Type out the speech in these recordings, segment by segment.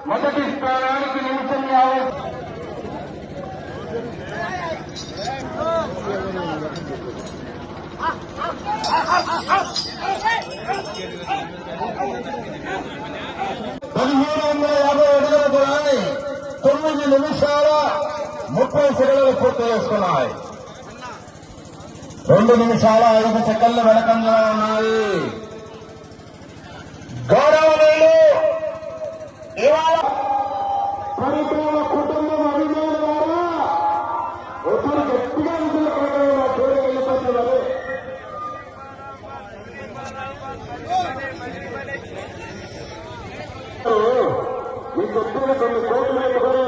మొదటి స్థానానికి నిమిషం 1750 అడుగుల దూరాన్ని 9 నిమిషాల 30 సెకండ్లు పూర్తి చేసుకున్నాయి. 2 నిమిషాల 5 సెకండ్ల వెనకంగా ఉన్నాయి. గౌరవనీయులు ఇవాళ పరిపాలన కుటుంబం అభిమానుల ద్వారా ఒకరు గట్టిగా నిధులు కొనడం చూడ వెళ్ళిపోతున్నారు. మీకు ఎప్పుడు కొన్ని కోట్లు పెట్టుకొని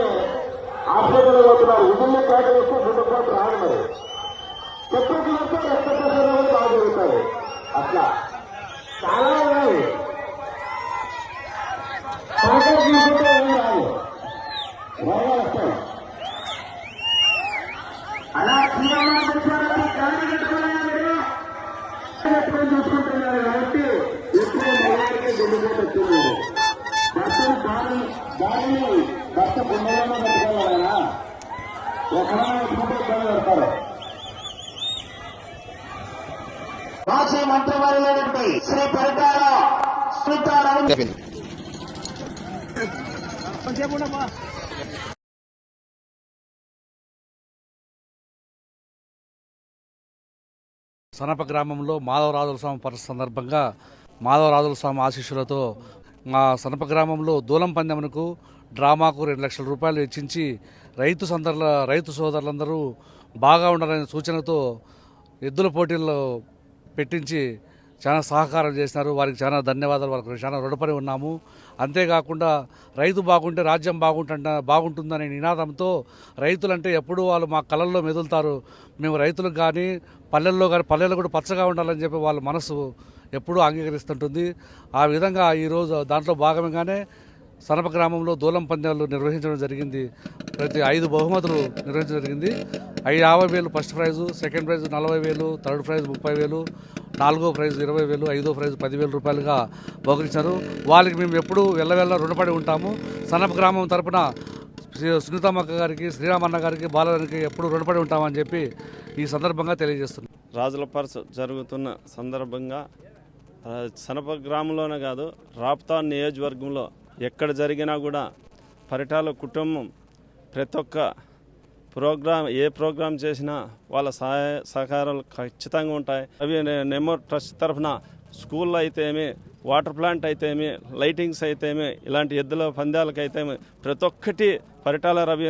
ఆశ్చర్యలు పోతున్నారు. విధుల్లో కేటాయిస్తే 2 కోట్లు రాదు. మరి చెప్పట్లు వస్తే రక్తప్రసారం బాగా జరుగుతాయి. అట్లా చాలా ఉన్నాయి. సహకారం తీసుకుంటే ఏం రాదు, బాగా వస్తాయి. అలా పెట్టుకొని చూసుకుంటున్నారు కాబట్టి ఎక్కువ మగవారికి గుండెపోటు వచ్చింది. భర్తలు దారిని భర్త గుండెలోనే పెట్టుకోవాలన్నా ఎక్కడైనా పెట్టుకుంటే ఇబ్బంది పెడతారు. మాజీ మంత్రివర్యులైనటువంటి శ్రీ పరిటాల శ్రీతారాయణ సనప గ్రామంలో మాధవరాజుల స్వామి పర్వ సందర్భంగా మాధవరాజుల స్వామి ఆశీస్సులతో మా సనప గ్రామంలో దూలం పందెమునకు డ్రామాకు 2 లక్షల రూపాయలు వెచ్చించి రైతు సోదరులందరూ బాగా ఉండాలనే సూచనతో ఎద్దుల పోటీల్లో పెట్టించి చాలా సహకారం చేసినారు. వారికి చాలా ధన్యవాదాలు. వారికి చాలా రుణపడి ఉన్నాము. అంతేకాకుండా రైతు బాగుంటే రాజ్యం బాగుంటుందనే నినాదంతో రైతులంటే ఎప్పుడూ వాళ్ళు మా కళల్లో మెదులుతారు. మేము రైతులకు కానీ పల్లెల్లో కూడా పచ్చగా ఉండాలని చెప్పి వాళ్ళ మనసు ఎప్పుడూ అంగీకరిస్తుంటుంది. ఆ విధంగా ఈరోజు దాంట్లో భాగంగానే సనప గ్రామంలో దూలం పందాలు నిర్వహించడం జరిగింది. ప్రతి 5 బహుమతులు నిర్వహించడం జరిగింది. 50,000 first prize, second prize 40,000, third prize 30,000, 4వ ప్రైజ్ 20,000, 5వ ప్రైజ్ 10,000 రూపాయలుగా బహుకరించారు. వాళ్ళకి మేము ఎప్పుడూ వెళ్ళ రుణపడి ఉంటాము. సనప గ్రామం తరపున సునీతమ్మక్క గారికి, శ్రీరామన్న గారికి, బాలగారికి ఎప్పుడు రుణపడి ఉంటామని చెప్పి ఈ సందర్భంగా తెలియజేస్తున్నాం. రాజుల పర్స్ జరుగుతున్న సందర్భంగా సనప గ్రామంలోనే కాదు, రాప్తాన్ నియోజకవర్గంలో ఎక్కడ జరిగినా కూడా పరిటాల కుటుంబం ప్రతి ఒక్క ఏ ప్రోగ్రాం చేసినా వాళ్ళ సహకారాలు ఖచ్చితంగా ఉంటాయి. అవి నెమో ట్రస్ట్ తరఫున స్కూల్లో అయితేమి, వాటర్ ప్లాంట్ అయితేమి, లైటింగ్స్ అయితేమి, ఇలాంటి ఎద్దుల పందాలకు అయితేమి ప్రతి ఒక్కటి పరిటాల రవి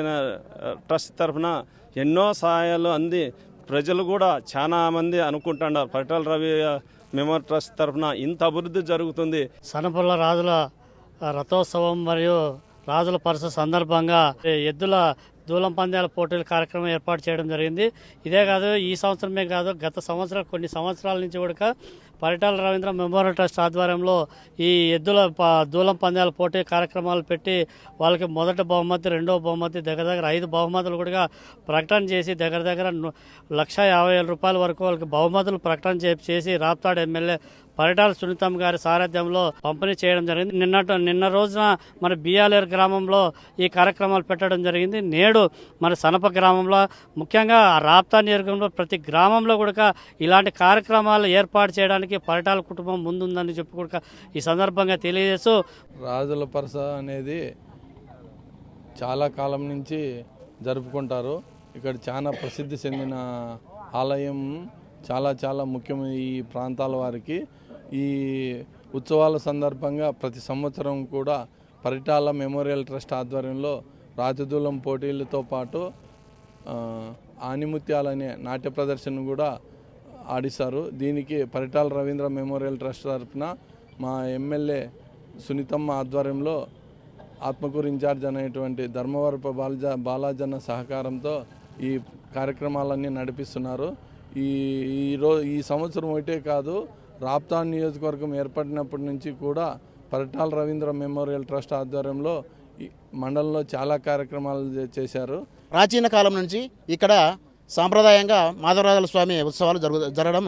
ట్రస్ట్ తరఫున ఎన్నో సహాయాలు అంది. ప్రజలు కూడా చాలా మంది అనుకుంటున్నారు పరిటాల రవి మెమోరియల్ ట్రస్ట్ తరఫున ఇంత అభివృద్ధి జరుగుతుంది. సనపల్ల రాజుల రథోత్సవం మరియు రాజుల పరుస సందర్భంగా ఎద్దుల దూలం పందాల పోటీల కార్యక్రమం ఏర్పాటు చేయడం జరిగింది. ఇదే కాదు, ఈ సంవత్సరమే కాదు, గత సంవత్సరం కొన్ని సంవత్సరాల నుంచి కూడా పరిటాల రవీంద్ర మెమోరియల్ ట్రస్ట్ ఆధ్వర్యంలో ఈ ఎద్దుల దూలం పందాల పోటీ కార్యక్రమాలు పెట్టి వాళ్ళకి మొదటి బహుమతి, 2వ బహుమతి, దగ్గర 5 బహుమతులు కూడా ప్రకటన చేసి దగ్గర 1,50,000 రూపాయల వరకు వాళ్ళకి బహుమతులు ప్రకటన చేసి రాప్తాడు ఎమ్మెల్యే పరిటాల సునీతమ్మ గారి సారథ్యంలో పంపిణీ చేయడం జరిగింది. నిన్న రోజున మన బియాలేరు గ్రామంలో ఈ కార్యక్రమాలు పెట్టడం జరిగింది. నేడు మన సనప గ్రామంలో, ముఖ్యంగా రాప్తా నియోజకవర్గంలో ప్రతి గ్రామంలో కూడా ఇలాంటి కార్యక్రమాలు ఏర్పాటు చేయడానికి పరిటాల కుటుంబం ముందుందని చెప్పి కూడా ఈ సందర్భంగా తెలియజేస్తూ, రాజుల పరస అనేది చాలా కాలం నుంచి జరుపుకుంటారు. ఇక్కడ చాలా ప్రసిద్ధి చెందిన ఆలయం, చాలా ముఖ్యం ఈ ప్రాంతాల వారికి. ఈ ఉత్సవాల సందర్భంగా ప్రతి సంవత్సరం కూడా పరిటాల మెమోరియల్ ట్రస్ట్ ఆధ్వర్యంలో రాతిదూలం పోటీలతో పాటు ఆనిముత్యాలనే నాట్య ప్రదర్శన కూడా ఆడిస్తారు. దీనికి పరిటాల రవీంద్ర మెమోరియల్ ట్రస్ట్ తరఫున మా ఎమ్మెల్యే సునీతమ్మ ఆధ్వర్యంలో ఆత్మకూరు ఇన్ఛార్జ్ అనేటువంటి ధర్మవరపు బాలాజన్న సహకారంతో ఈ కార్యక్రమాలన్నీ నడిపిస్తున్నారు. ఈ సంవత్సరం ఒకటే కాదు, రాప్తాన్ నియోజకవర్గం ఏర్పడినప్పటి నుంచి కూడా పరిటాల రవీంద్ర మెమోరియల్ ట్రస్ట్ ఆధ్వర్యంలో మండలంలో చాలా కార్యక్రమాలు చేశారు. ప్రాచీన కాలం నుంచి ఇక్కడ సాంప్రదాయంగా మాధవరాజుల స్వామి ఉత్సవాలు జరగడం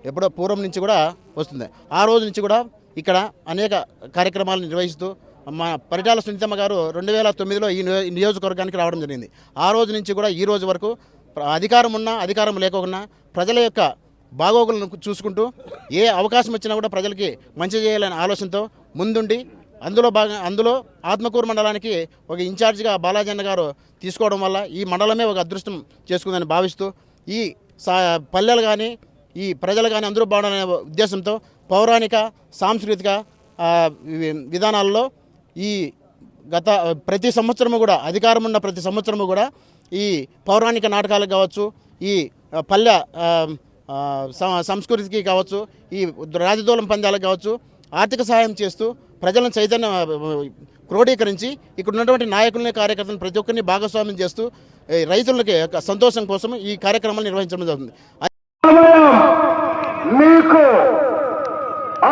ఎప్పుడో పూర్వం నుంచి కూడా వస్తుంది. ఆ రోజు నుంచి కూడా ఇక్కడ అనేక కార్యక్రమాలు నిర్వహిస్తూ మా పరిటాల సునీతమ్మ గారు 2009లో ఈ నియోజకవర్గానికి రావడం జరిగింది. ఆ రోజు నుంచి కూడా ఈ రోజు వరకు అధికారం ఉన్నా అధికారం లేకపోయినా ప్రజల యొక్క బాగోగులను చూసుకుంటూ ఏ అవకాశం వచ్చినా కూడా ప్రజలకి మంచి చేయాలనే ఆలోచనతో ముందుండి అందులో ఆత్మకూరు మండలానికి ఒక ఇన్ఛార్జిగా బాలాజీ అన్న గారు తీసుకోవడం వల్ల ఈ మండలమే ఒక అదృష్టం చేసుకుందని భావిస్తూ ఈ పల్లెలు కానీ ఈ ప్రజలు కానీ అందరూ బాగుండాలనే ఉద్దేశంతో పౌరాణిక సాంస్కృతిక విధానాల్లో ఈ ప్రతి సంవత్సరము కూడా అధికారం ఉన్న ప్రతి సంవత్సరము కూడా ఈ పౌరాణిక నాటకాలకు కావచ్చు, ఈ పల్లె సంస్కృతికి కావచ్చు, ఈ రాజదూలం పందాలకు కావచ్చు ఆర్థిక సహాయం చేస్తూ ప్రజలను చైతన్య క్రోడీకరించి ఇక్కడ ఉన్నటువంటి నాయకులని కార్యకర్తలను ప్రతి ఒక్కరిని భాగస్వామ్యం చేస్తూ రైతులకి సంతోషం కోసం ఈ కార్యక్రమాలు నిర్వహించడం జరుగుతుంది. మీకు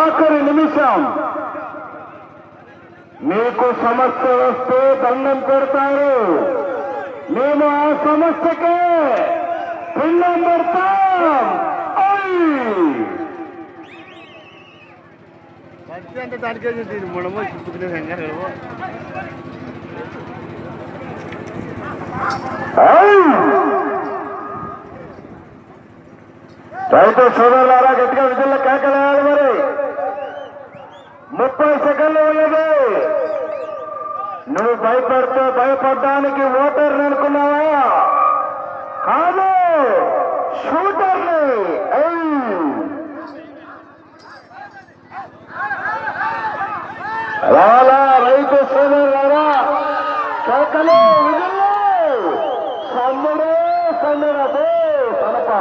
ఆఖరి నిమిషం మీకు సమస్య వస్తే దండం పెడతారు, మేము ఆ సమస్యకే పిండం పెడతాం. రైతు సోదరులారా గట్టిగా విధుల్లో కేకలేయాలి. మరి 30 సెకండ్లు ఉన్నది. నువ్వు భయపడడానికి ఓటర్ని అనుకున్నావా? కాదు, షూటర్ని. రాలా రైతు సోదరులారా కేకలు విధుల్లో సమ్ముడే సమ్ముడదే సనప.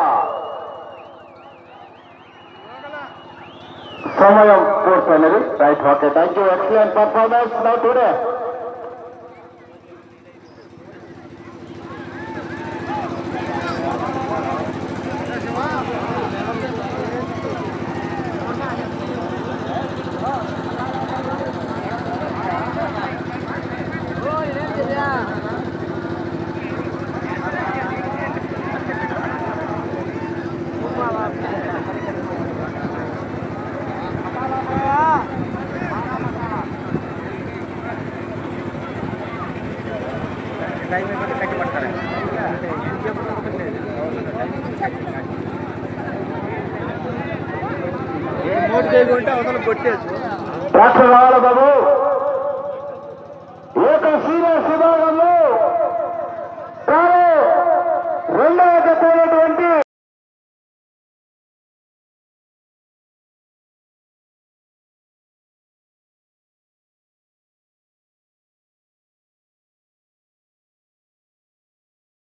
సమయం పూర్తయినది. Right, okay, thank you. Excellent performance now today. Doctor రావాల బాబు, ఏక సీరియస్